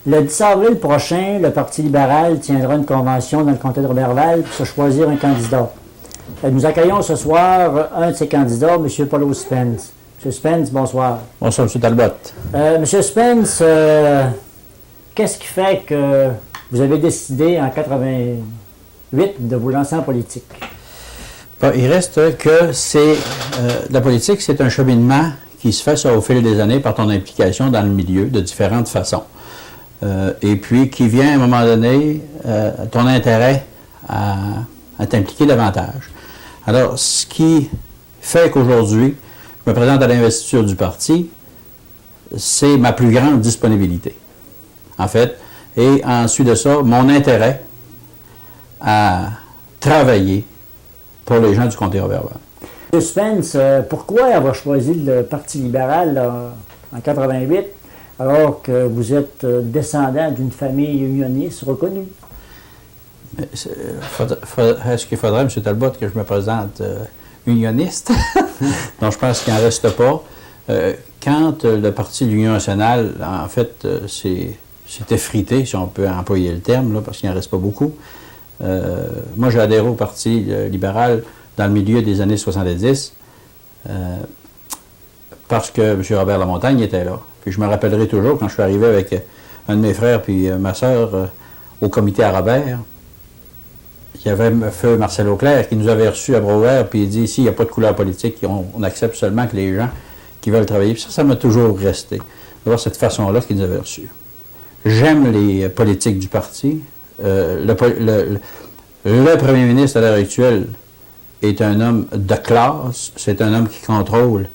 Le 10 avril prochain, le Parti libéral tiendra une convention dans le comté de Roberval pour se choisir un candidat. Nous accueillons ce soir un de ces candidats, M. Paulo Spence. M. Spence, bonsoir. Bonsoir, M. Talbot. M. Spence, qu'est-ce qui fait que vous avez décidé en 88 de vous lancer en politique? Bon, il reste que la politique, c'est un cheminement qui se fait ça, au fil des années par ton implication dans le milieu de différentes façons. Et puis qui vient à un moment donné, ton intérêt à t'impliquer davantage. Alors, ce qui fait qu'aujourd'hui, je me présente à l'investiture du parti, c'est ma plus grande disponibilité, en fait. Et ensuite de ça, mon intérêt à travailler pour les gens du comté Roberval. M. Spence, pourquoi avoir choisi le Parti libéral en 88 alors que vous êtes descendant d'une famille unioniste reconnue? Est-ce qu'il faudrait, M. Talbot, que je me présente unioniste? Donc, je pense qu'il n'en reste pas. Quand le Parti de l'Union nationale, en fait, s'est effrité, si on peut employer le terme, là, parce qu'il n'en reste pas beaucoup, moi, j'ai adhéré au Parti libéral dans le milieu des années 70, parce que M. Robert Lamontagne était là. Puis je me rappellerai toujours, quand je suis arrivé avec un de mes frères puis ma sœur au comité à Robert, il y avait feu Marcel Auclair qui nous avait reçus à Brouwer, puis il dit, ici, il n'y a pas de couleur politique, on accepte seulement que les gens qui veulent travailler. Puis ça m'a toujours resté, d'avoir cette façon-là qu'il nous avait reçus. J'aime les politiques du parti. Le premier ministre à l'heure actuelle est un homme de classe, c'est un homme qui contrôle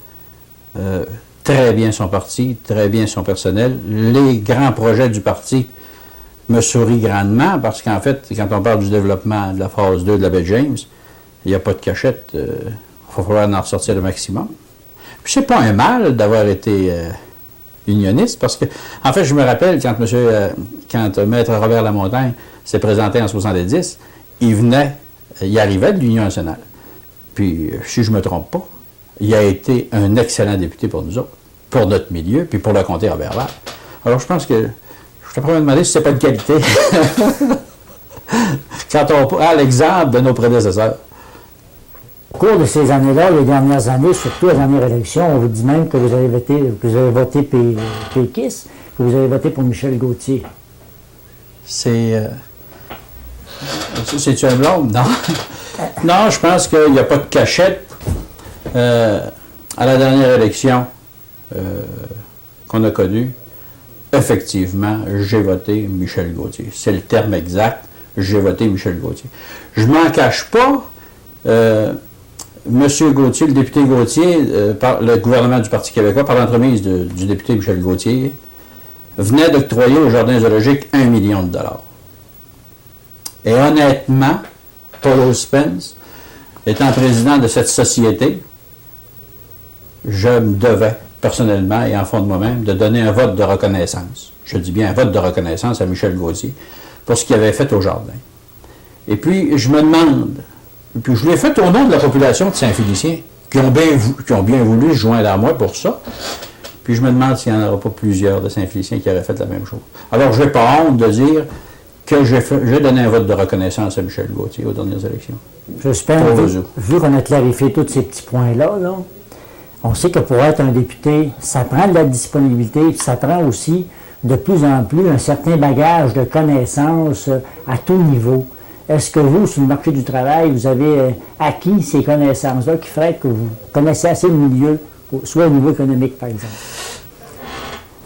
très bien son parti, très bien son personnel. Les grands projets du parti me sourient grandement parce qu'en fait, quand on parle du développement de la phase 2 de la baie James, il n'y a pas de cachette, il va falloir en ressortir le maximum. Puis c'est pas un mal d'avoir été unioniste parce que, en fait, je me rappelle quand Maître Robert Lamontagne s'est présenté en 70, il arrivait de l'Union nationale. Puis, si je ne me trompe pas, il a été un excellent député pour nous autres, pour notre milieu, puis pour le comté Roberval. Alors, je pense que je te pourrais me demander si ce n'est pas une qualité. Quand on prend l'exemple de nos prédécesseurs. Au cours de ces années-là, les dernières années, surtout la dernière élection, on vous dit même que vous avez voté péquiste, que vous avez voté pour Michel Gauthier. C'est-tu un blâme? Non. Non, je pense qu'il n'y a pas de cachette. À la dernière élection qu'on a connue, effectivement, j'ai voté Michel Gauthier. C'est le terme exact, j'ai voté Michel Gauthier. Je ne m'en cache pas, M. Gauthier, le député Gauthier, le gouvernement du Parti québécois, par l'entremise du député Michel Gauthier, venait d'octroyer au Jardin zoologique 1 million de dollars. Et honnêtement, Paulo Spence, étant président de cette société, je me devais, personnellement et en fond de moi-même, de donner un vote de reconnaissance. Je dis bien un vote de reconnaissance à Michel Gauthier pour ce qu'il avait fait au Jardin. Et puis, je me demande, puis je l'ai fait au nom de la population de Saint-Félicien, qui ont bien voulu se joindre à moi pour ça. Puis je me demande s'il n'y en aura pas plusieurs de Saint-Félicien qui auraient fait la même chose. Alors, je n'ai pas honte de dire que j'ai donné un vote de reconnaissance à Michel Gauthier aux dernières élections. J'espère, vu qu'on a clarifié tous ces petits points-là, on sait que pour être un député, ça prend de la disponibilité, puis ça prend aussi de plus en plus un certain bagage de connaissances à tout niveau. Est-ce que vous, sur le marché du travail, vous avez acquis ces connaissances-là qui feraient que vous connaissez assez le milieu, soit au niveau économique, par exemple?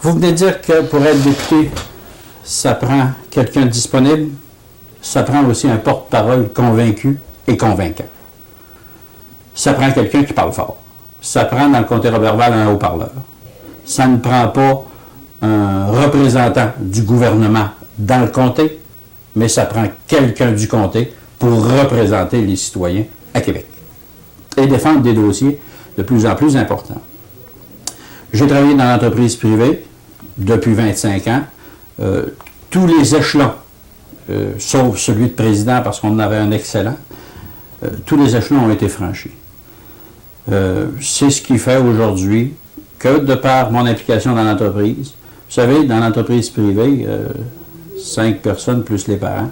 Vous venez de dire que pour être député, ça prend quelqu'un de disponible, ça prend aussi un porte-parole convaincu et convaincant. Ça prend quelqu'un qui parle fort. Ça prend dans le comté Roberval un haut-parleur. Ça ne prend pas un représentant du gouvernement dans le comté, mais ça prend quelqu'un du comté pour représenter les citoyens à Québec et défendre des dossiers de plus en plus importants. J'ai travaillé dans l'entreprise privée depuis 25 ans. Tous les échelons, sauf celui de président parce qu'on en avait un excellent, tous les échelons ont été franchis. C'est ce qui fait aujourd'hui que, de par mon implication dans l'entreprise, savez, dans l'entreprise privée, 5 personnes plus les parents,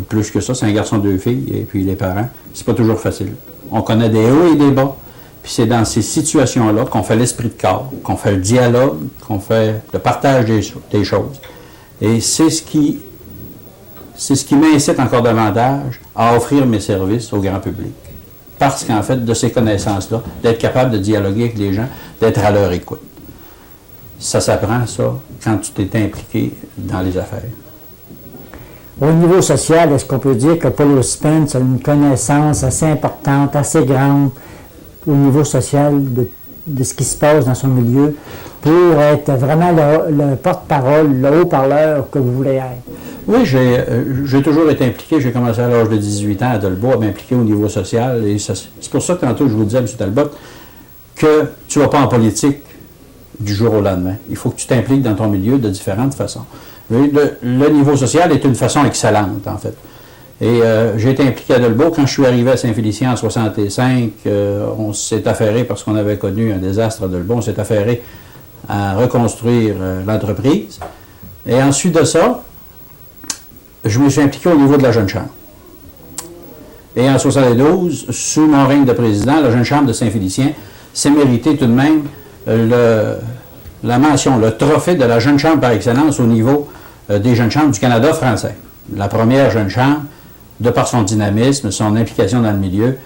plus que ça, c'est un garçon, 2 filles, et puis les parents, c'est pas toujours facile. On connaît des hauts et des bas, puis c'est dans ces situations-là qu'on fait l'esprit de corps, qu'on fait le dialogue, qu'on fait le partage des choses. Et c'est ce qui m'incite encore davantage à offrir mes services au grand public. Parce qu'en fait, de ces connaissances-là, d'être capable de dialoguer avec les gens, d'être à leur écoute. Ça s'apprend, ça, quand tu t'es impliqué dans les affaires. Au niveau social, est-ce qu'on peut dire que Paul Spence a une connaissance assez importante, assez grande au niveau social de ce qui se passe dans son milieu pour être vraiment le porte-parole, le haut-parleur que vous voulez être? Oui, j'ai toujours été impliqué. J'ai commencé à l'âge de 18 ans à Dolbeau à m'impliquer au niveau social. Et c'est pour ça que tantôt, je vous disais, M. Talbot, que tu ne vas pas en politique du jour au lendemain. Il faut que tu t'impliques dans ton milieu de différentes façons. Le niveau social est une façon excellente, en fait. Et j'ai été impliqué à Dolbeau. Quand je suis arrivé à Saint-Félicien en 65, on s'est affairé, parce qu'on avait connu un désastre à Dolbeau, on s'est affairé à reconstruire l'entreprise. Et ensuite de ça, je me suis impliqué au niveau de la Jeune Chambre. Et en 72, sous mon règne de président, la Jeune Chambre de Saint-Félicien s'est mérité tout de même la mention, le trophée de la Jeune Chambre par excellence au niveau des Jeunes Chambres du Canada français. La première Jeune Chambre, de par son dynamisme, son implication dans le milieu,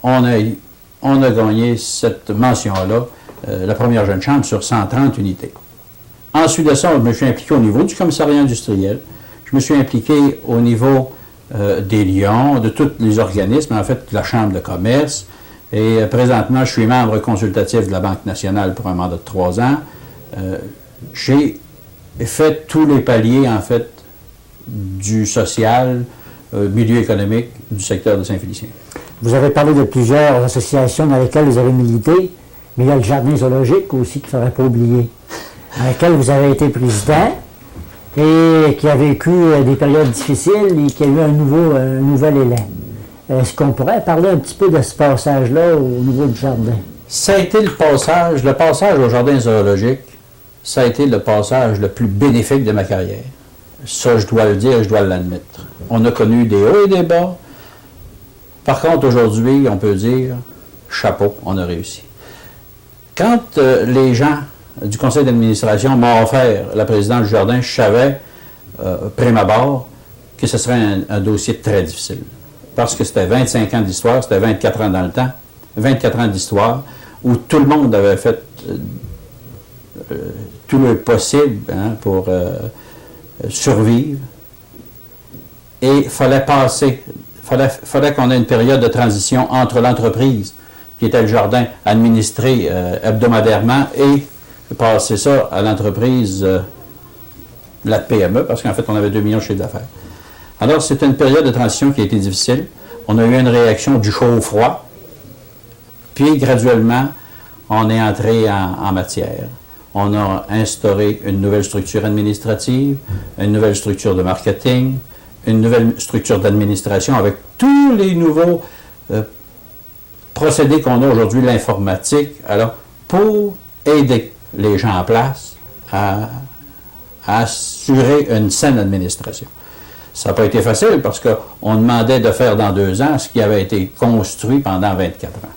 on a gagné cette mention-là, la première Jeune Chambre sur 130 unités. Ensuite de ça, je me suis impliqué au niveau du commissariat industriel. Je me suis impliqué au niveau des Lions, de tous les organismes, en fait, de la Chambre de commerce. Et présentement, je suis membre consultatif de la Banque nationale pour un mandat de 3 ans. J'ai fait tous les paliers, en fait, du social, milieu économique du secteur de Saint-Félicien. Vous avez parlé de plusieurs associations dans lesquelles vous avez milité, mais il y a le Jardin zoologique aussi qu'il ne faudrait pas oublier, dans lequel vous avez été président et qui a vécu des périodes difficiles et qui a eu un nouvel élan. Est-ce qu'on pourrait parler un petit peu de ce passage-là au niveau du jardin? Ça a été le passage au Jardin zoologique, ça a été le passage le plus bénéfique de ma carrière. Ça, je dois le dire, je dois l'admettre. On a connu des hauts et des bas. Par contre, aujourd'hui, on peut dire, chapeau, on a réussi. Quand les gens du conseil d'administration m'ont offert la présidence du jardin, je savais, prime abord, que ce serait un dossier très difficile. Parce que c'était 25 ans d'histoire, c'était 24 ans dans le temps, 24 ans d'histoire, où tout le monde avait fait tout le possible pour survivre. Et il fallait qu'on ait une période de transition entre l'entreprise, qui était le jardin, administré hebdomadairement, et passer ça à l'entreprise, la PME, parce qu'en fait, on avait 2 millions de chiffres d'affaires. Alors, c'était une période de transition qui a été difficile. On a eu une réaction du chaud au froid, puis graduellement, on est entré en matière. On a instauré une nouvelle structure administrative, une nouvelle structure de marketing, une nouvelle structure d'administration avec tous les nouveaux procédés qu'on a aujourd'hui, l'informatique, alors pour aider les gens en place à assurer une saine administration. Ça n'a pas été facile parce qu'on demandait de faire dans 2 ans ce qui avait été construit pendant 24 ans.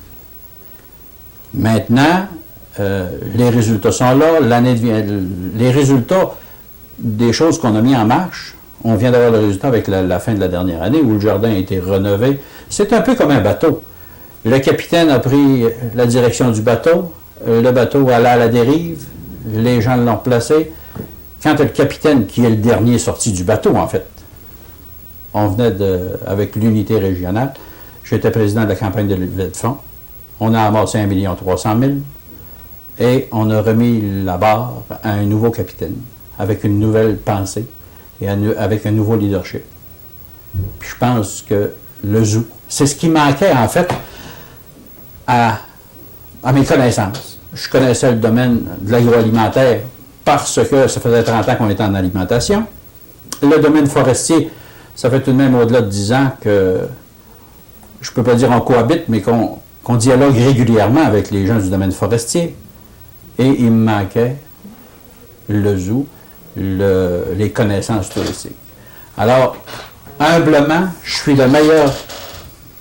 Maintenant, les résultats sont là. Les résultats des choses qu'on a mis en marche, on vient d'avoir le résultat avec la fin de la dernière année où le jardin a été rénové. C'est un peu comme un bateau. Le capitaine a pris la direction du bateau. Le bateau allait à la dérive. Les gens l'ont placé. Quand le capitaine, qui est le dernier sorti du bateau, en fait, on venait avec l'unité régionale. J'étais président de la campagne de levée de fonds. On a amassé 1 300 000 et on a remis la barre à un nouveau capitaine avec une nouvelle pensée et avec un nouveau leadership. Puis je pense que le zoo, c'est ce qui manquait en fait à mes connaissances. Je connaissais le domaine de l'agroalimentaire parce que ça faisait 30 ans qu'on était en alimentation. Le domaine forestier, ça fait tout de même au-delà de 10 ans que, je ne peux pas dire on cohabite, mais qu'on dialogue régulièrement avec les gens du domaine forestier. Et il me manquait le zoo, les connaissances touristiques. Alors, humblement, je suis le meilleur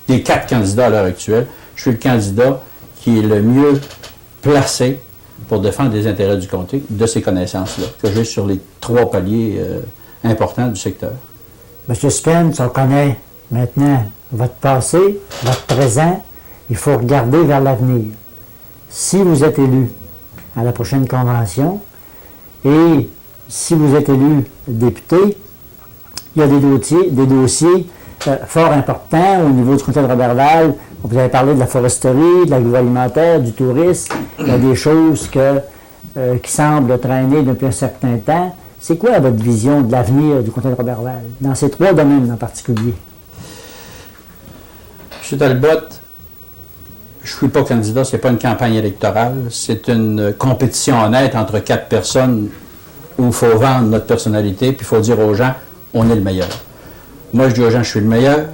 des 4 candidats à l'heure actuelle. Je suis le candidat qui est le mieux placé pour défendre les intérêts du comté de ces connaissances-là, que j'ai sur les 3 paliers importants du secteur. M. Spence, on connaît maintenant votre passé, votre présent. Il faut regarder vers l'avenir. Si vous êtes élu à la prochaine convention et si vous êtes élu député, il y a des dossiers fort importants au niveau du comté de Roberval. Vous avez parlé de la foresterie, de l'agroalimentaire, du tourisme. Il y a des choses qui semblent traîner depuis un certain temps. C'est quoi votre vision de l'avenir du comté de Roberval, dans ces 3 domaines en particulier? M. Talbot, je ne suis pas candidat, ce n'est pas une campagne électorale, c'est une compétition honnête entre 4 personnes où il faut vendre notre personnalité, puis il faut dire aux gens, on est le meilleur. Moi, je dis aux gens, je suis le meilleur,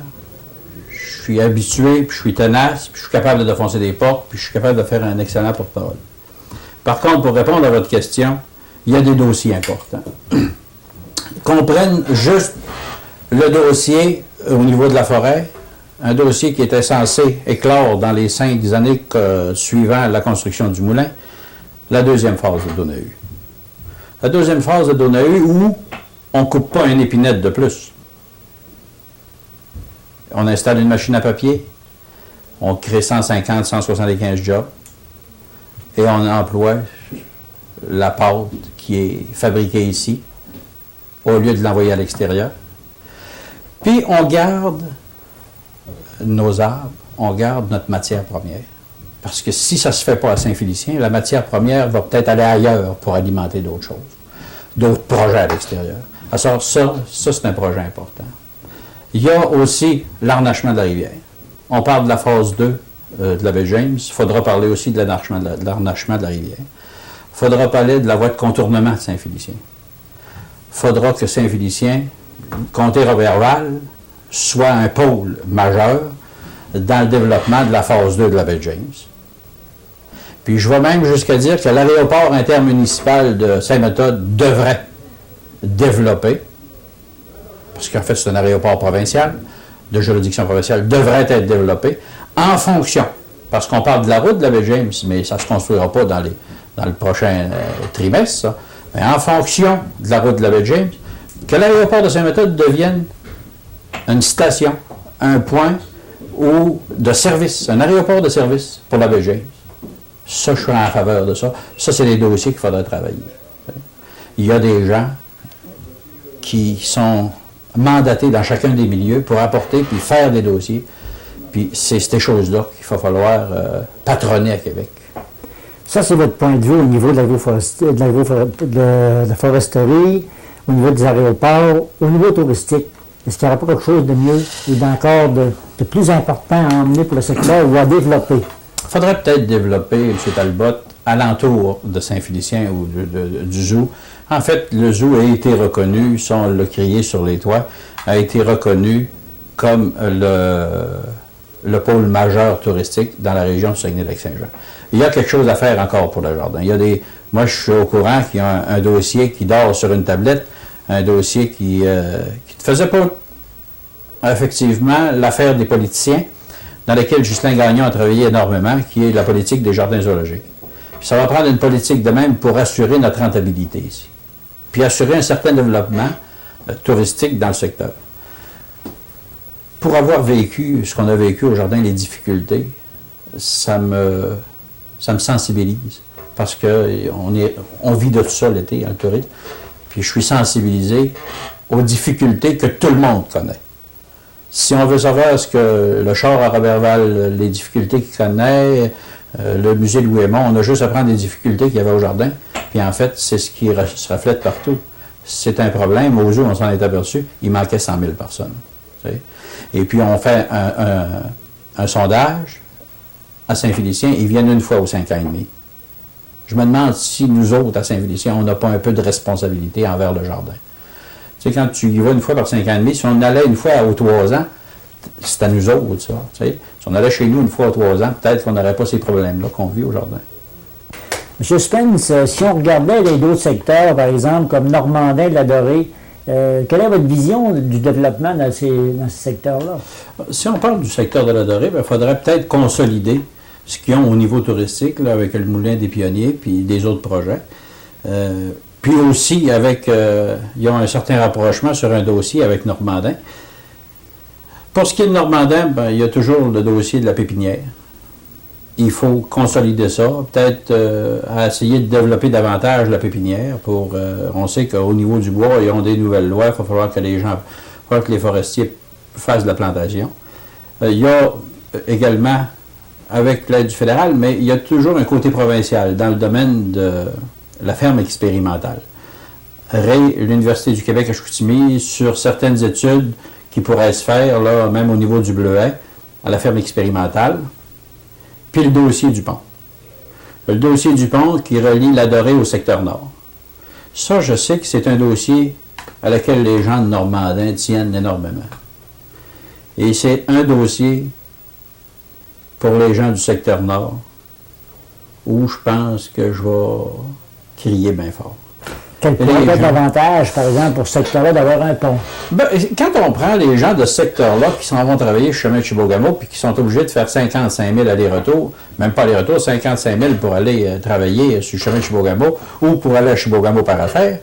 je suis habitué, puis je suis tenace, puis je suis capable de défoncer des portes, puis je suis capable de faire un excellent porte-parole. Par contre, pour répondre à votre question, il y a des dossiers importants. Qu'on prenne juste le dossier au niveau de la forêt, un dossier qui était censé éclore dans les 5 années suivant la construction du moulin, la 2e phase de Donahue. La 2e phase de Donahue où on ne coupe pas une épinette de plus. On installe une machine à papier, on crée 150, 175 jobs et on emploie la pâte qui est fabriquée ici au lieu de l'envoyer à l'extérieur. Puis on garde nos arbres, on garde notre matière première. Parce que si ça ne se fait pas à Saint-Félicien, la matière première va peut-être aller ailleurs pour alimenter d'autres choses, d'autres projets à l'extérieur. Alors ça c'est un projet important. Il y a aussi l'harnachement de la rivière. On parle de la phase 2 de la baie James. Il faudra parler aussi de l'harnachement de la rivière. Il faudra parler de la voie de contournement de Saint-Félicien. Il faudra que Saint-Félicien, comté Roberval, soit un pôle majeur dans le développement de la phase 2 de la baie James. Puis je vais même jusqu'à dire que l'aéroport intermunicipal de Saint-Méthode devrait développer, parce qu'en fait c'est un aéroport provincial, de juridiction provinciale, devrait être développé en fonction, parce qu'on parle de la route de la baie James, mais ça ne se construira pas dans le prochain trimestre, ça. Mais en fonction de la route de la baie James, que l'aéroport de Saint-Méthode devienne une station, un point de service, un aéroport de service pour la baie James. Ça, je suis en faveur de ça. Ça, c'est des dossiers qu'il faudrait travailler. Il y a des gens qui sont mandatés dans chacun des milieux pour apporter puis faire des dossiers. Puis c'est ces choses-là qu'il va falloir patronner à Québec. Ça, c'est votre point de vue au niveau de la foresterie, au niveau des aéroports, au niveau touristique. Est-ce qu'il n'y aura pas quelque chose de mieux ou d'encore de plus important à emmener pour le secteur ou à développer? Il faudrait peut-être développer, M. Talbot, alentour de Saint-Félicien ou du zoo. En fait, le zoo a été reconnu, ça on l'a crié sur les toits, a été reconnu comme le pôle majeur touristique dans la région du Saguenay-Lac-Saint-Jean. Il y a quelque chose à faire encore pour le jardin. Moi, je suis au courant qu'il y a un dossier qui dort sur une tablette, un dossier qui ne faisait pas effectivement l'affaire des politiciens, dans laquelle Justin Gagnon a travaillé énormément, qui est la politique des jardins zoologiques. Puis ça va prendre une politique de même pour assurer notre rentabilité ici, puis assurer un certain développement touristique dans le secteur. Pour avoir vécu ce qu'on a vécu au jardin, les difficultés, ça me sensibilise, parce qu'on vit de tout ça l'été, le tourisme, puis je suis sensibilisé aux difficultés que tout le monde connaît. Si on veut savoir ce que le char à Roberval, les difficultés qu'il connaît, le musée Louis-Aymon, on a juste à prendre les difficultés qu'il y avait au jardin, puis en fait, c'est ce qui se reflète partout. C'est un problème, au zoo, on s'en est aperçu, il manquait 100 000 personnes. Tu sais. Et puis on fait un sondage à Saint-Félicien, ils viennent une fois aux 5 ans et demi. Je me demande si nous autres, à Saint-Félicien, on n'a pas un peu de responsabilité envers le jardin. Tu sais, quand tu y vas une fois par 5 ans et demi, si on allait une fois aux 3 ans, c'est à nous autres, ça. Tu sais. Si on allait chez nous une fois aux 3 ans, peut-être qu'on n'aurait pas ces problèmes-là qu'on vit au jardin. M. Spence, si on regardait les d'autres secteurs, par exemple, comme Normandin, La Dorée, quelle est votre vision du développement dans ces secteurs-là? Si on parle du secteur de la Dorée, il faudrait peut-être consolider ce qu'ils ont au niveau touristique, là, avec le Moulin des Pionniers, puis des autres projets. Puis aussi, ils ont un certain rapprochement sur un dossier avec Normandin. Pour ce qui est de Normandin, il y a toujours le dossier de la pépinière. Il faut consolider ça, peut-être à essayer de développer davantage la pépinière. On sait qu'au niveau du bois, ils ont des nouvelles lois, il va falloir que les forestiers fassent de la plantation. Il y a également, avec l'aide du fédéral, mais il y a toujours un côté provincial dans le domaine de la ferme expérimentale. L'Université du Québec à Chicoutimi, sur certaines études qui pourraient se faire, là, même au niveau du Bleuet, à la ferme expérimentale, puis le dossier du pont. Le dossier du pont qui relie la Dorée au secteur nord. Ça, je sais que c'est un dossier à laquelle les gens de Normandin tiennent énormément. Et c'est un dossier pour les gens du secteur nord où je pense que je vais crier bien fort. Quel pourrait être l'avantage, par exemple, pour ce secteur-là d'avoir un pont? Quand on prend les gens de ce secteur-là qui s'en vont travailler chez chemin de Chibougamau puis qui sont obligés de faire 55 000 allers-retours, même pas allers-retours, 55 000 pour aller travailler sur le chemin de Chibougamau ou pour aller à Chibougamau par affaire,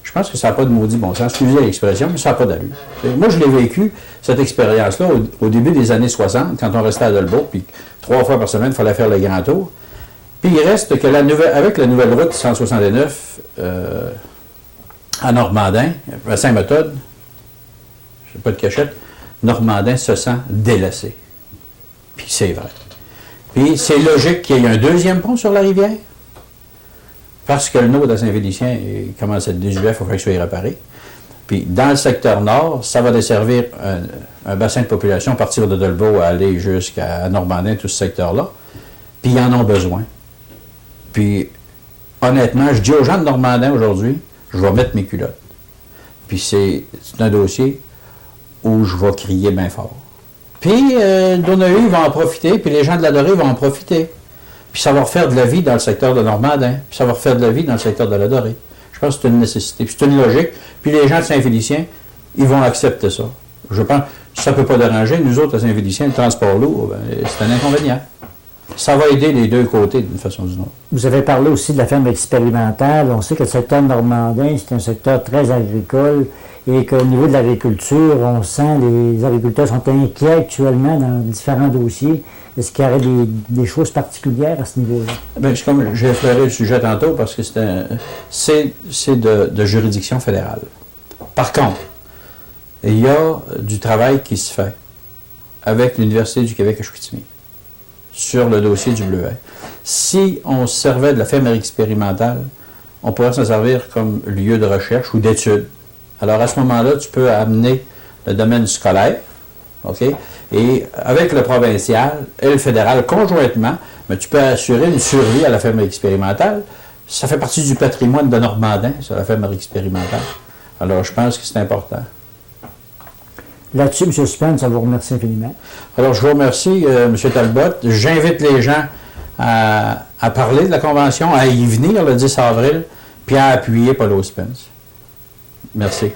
je pense que ça n'a pas de maudit bon sens. Excusez l'expression, mais ça n'a pas d'allure. Moi, je l'ai vécu, cette expérience-là, au début des années 60, quand on restait à Dolbeau, puis 3 fois par semaine, il fallait faire le grand tour. Puis il reste que avec la nouvelle route 169 à Normandin, à Saint-Méthode, je n'ai pas de cachette, Normandin se sent délaissé. Puis c'est vrai. Puis c'est logique qu'il y ait un deuxième pont sur la rivière, parce que le nôtre à Saint-Félicien commence à être désuet, il faut qu'il soit réparé. Puis dans le secteur nord, ça va desservir un bassin de population, à partir de Dolbeau à aller jusqu'à Normandin, tout ce secteur-là. Puis ils en ont besoin. Puis, honnêtement, je dis aux gens de Normandin aujourd'hui, je vais mettre mes culottes. Puis c'est un dossier où je vais crier bien fort. Puis, Donahue va en profiter, puis les gens de la Dorée vont en profiter. Puis ça va refaire de la vie dans le secteur de Normandin, puis ça va refaire de la vie dans le secteur de la Dorée. Je pense que c'est une nécessité, puis c'est une logique. Puis les gens de Saint-Félicien, ils vont accepter ça. Je pense que ça ne peut pas déranger. Nous autres, à Saint-Félicien, le transport lourd, c'est un inconvénient. Ça va aider les deux côtés d'une façon ou d'une autre. Vous avez parlé aussi de la ferme expérimentale. On sait que le secteur normandin, c'est un secteur très agricole et qu'au niveau de l'agriculture, on sent les agriculteurs sont inquiets actuellement dans différents dossiers. Est-ce qu'il y aurait des choses particulières à ce niveau-là? Bien, c'est comme j'ai effleuré le sujet tantôt parce que c'est de juridiction fédérale. Par contre, il y a du travail qui se fait avec l'Université du Québec à Chicoutimi sur le dossier du Bleuet. Si on se servait de la ferme expérimentale, on pourrait s'en servir comme lieu de recherche ou d'étude. Alors, à ce moment-là, tu peux amener le domaine scolaire, OK? Et avec le provincial et le fédéral conjointement, mais tu peux assurer une survie à la ferme expérimentale. Ça fait partie du patrimoine de Normandin, sur la ferme expérimentale. Alors, je pense que c'est important. Là-dessus, M. Spence, je vous remercie infiniment. Alors, je vous remercie, M. Talbot. J'invite les gens à parler de la Convention, à y venir le 10 avril, puis à appuyer Paul Spence. Merci.